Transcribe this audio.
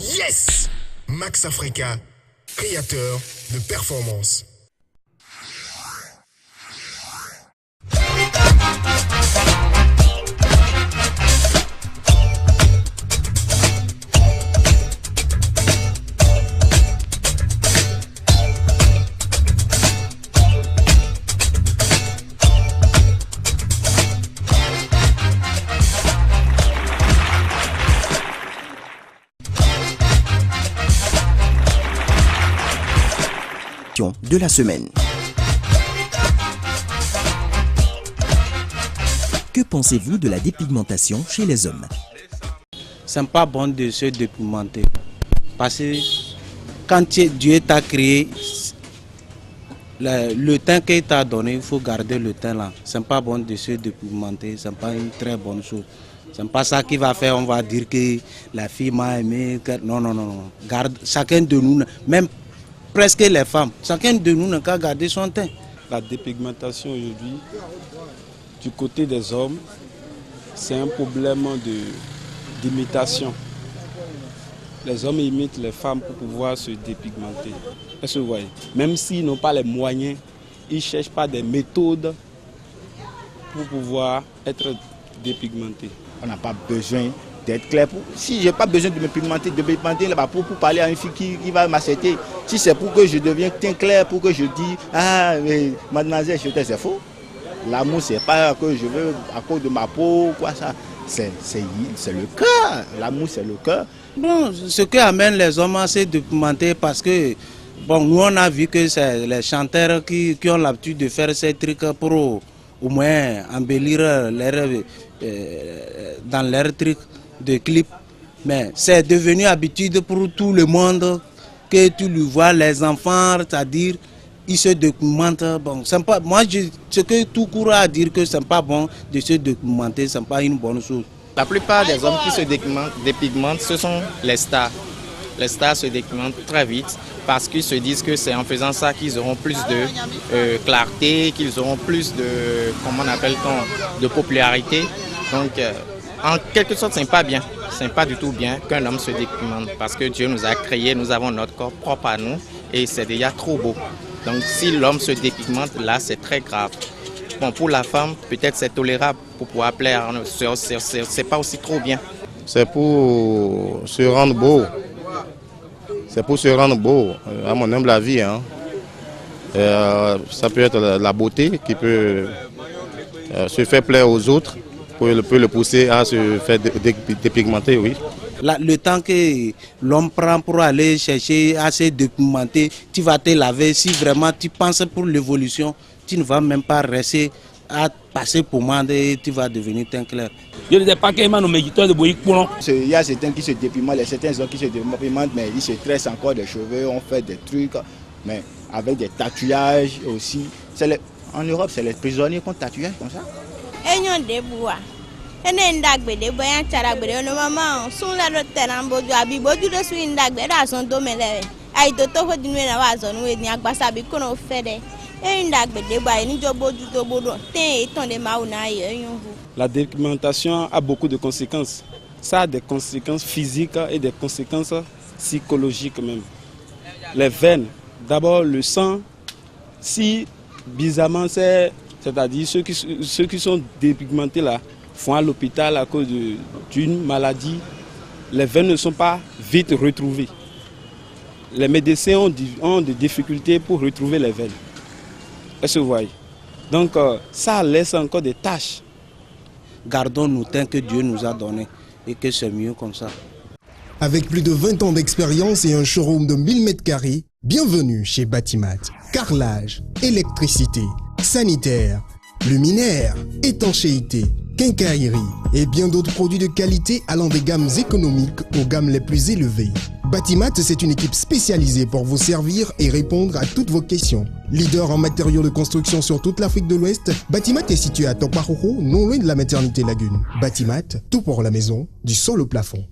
Yes! Max Africa, créateur de performance. De la semaine. Que pensez-vous de la dépigmentation chez les hommes? C'est pas bon de se dépigmenter parce que quand Dieu t'a créé, le teint qu'il t'a donné, il faut garder le teint là. C'est pas bon de se dépigmenter, c'est pas une très bonne chose. C'est pas ça qui va faire, on va dire que la fille m'a aimé. Non, non, non. Garde, chacun de nous, même presque les femmes, chacun de nous n'a qu'à garder son teint. La dépigmentation aujourd'hui, du côté des hommes, c'est un problème d'imitation. Les hommes imitent les femmes pour pouvoir se dépigmenter. Est-ce que vous voyez? Même s'ils n'ont pas les moyens, ils ne cherchent pas des méthodes pour pouvoir être dépigmentés. On n'a pas besoin d'être clair. Si je n'ai pas besoin de me pigmenter là-bas pour parler à une fille qui va m'accepter, si c'est pour que je devienne teint clair, pour que je dise « Ah, mais mademoiselle, c'est faux. L'amour, c'est pas que je veux à cause de ma peau, quoi ça. C'est le cœur. L'amour, c'est le cœur. » Bon, ce qui amène les hommes à se dépigmenter parce que, bon, nous on a vu que c'est les chanteurs qui ont l'habitude de faire ces trucs pour au moins embellir dans leurs trucs de clips, mais c'est devenu habitude pour tout le monde que tu le vois, les enfants, c'est-à-dire ils se documentent. Bon, pas, moi, ce que tout court à dire que c'est pas bon de se documenter, c'est pas une bonne chose. La plupart des hommes qui se dépigmentent, ce sont les stars. Les stars se dépigmentent très vite parce qu'ils se disent que c'est en faisant ça qu'ils auront plus de clarté, qu'ils auront plus de, comment on appelle-t-on, de popularité. Donc, en quelque sorte, ce n'est pas bien. Ce n'est pas du tout bien qu'un homme se dépigmente parce que Dieu nous a créés, nous avons notre corps propre à nous et c'est déjà trop beau. Donc, si l'homme se dépigmente, là, c'est très grave. Bon, pour la femme, peut-être c'est tolérable pour pouvoir plaire. C'est pas aussi trop bien. C'est pour se rendre beau. C'est pour se rendre beau, à mon humble avis. Hein. Ça peut être la beauté qui peut se faire plaire aux autres, peut le pousser à se faire dépigmenter, oui. Le temps que l'homme prend pour aller chercher à se dépigmenter, tu vas te laver. Si vraiment tu penses pour l'évolution, tu ne vas même pas rester à passer pommade et tu vas devenir teint clair. Il y a certains qui se dépigmentent, il y a certains hommes qui se dépigmentent, mais ils se tressent encore des cheveux, on fait des trucs, mais avec des tatouages aussi. En Europe, c'est les prisonniers qui ont tatouage comme ça. La dépigmentation a beaucoup de conséquences. Ça a des conséquences physiques et des conséquences psychologiques même. Les veines, d'abord le sang, si bizarrement c'est-à-dire ceux qui sont dépigmentés là vont à l'hôpital à cause d'une maladie, les veines ne sont pas vite retrouvées. Les médecins ont des difficultés pour retrouver les veines. Est-ce que vous voyez? Donc ça laisse encore des taches. Gardons nos teints que Dieu nous a donnés et que c'est mieux comme ça. Avec plus de 20 ans d'expérience et un showroom de 1000 m², bienvenue chez Batimat. Carrelage, électricité, sanitaire, luminaire, étanchéité, quincaillerie et bien d'autres produits de qualité allant des gammes économiques aux gammes les plus élevées. Batimat, c'est une équipe spécialisée pour vous servir et répondre à toutes vos questions. Leader en matériaux de construction sur toute l'Afrique de l'Ouest, Batimat est situé à Tokparoro, non loin de la maternité Lagune. Batimat, tout pour la maison, du sol au plafond.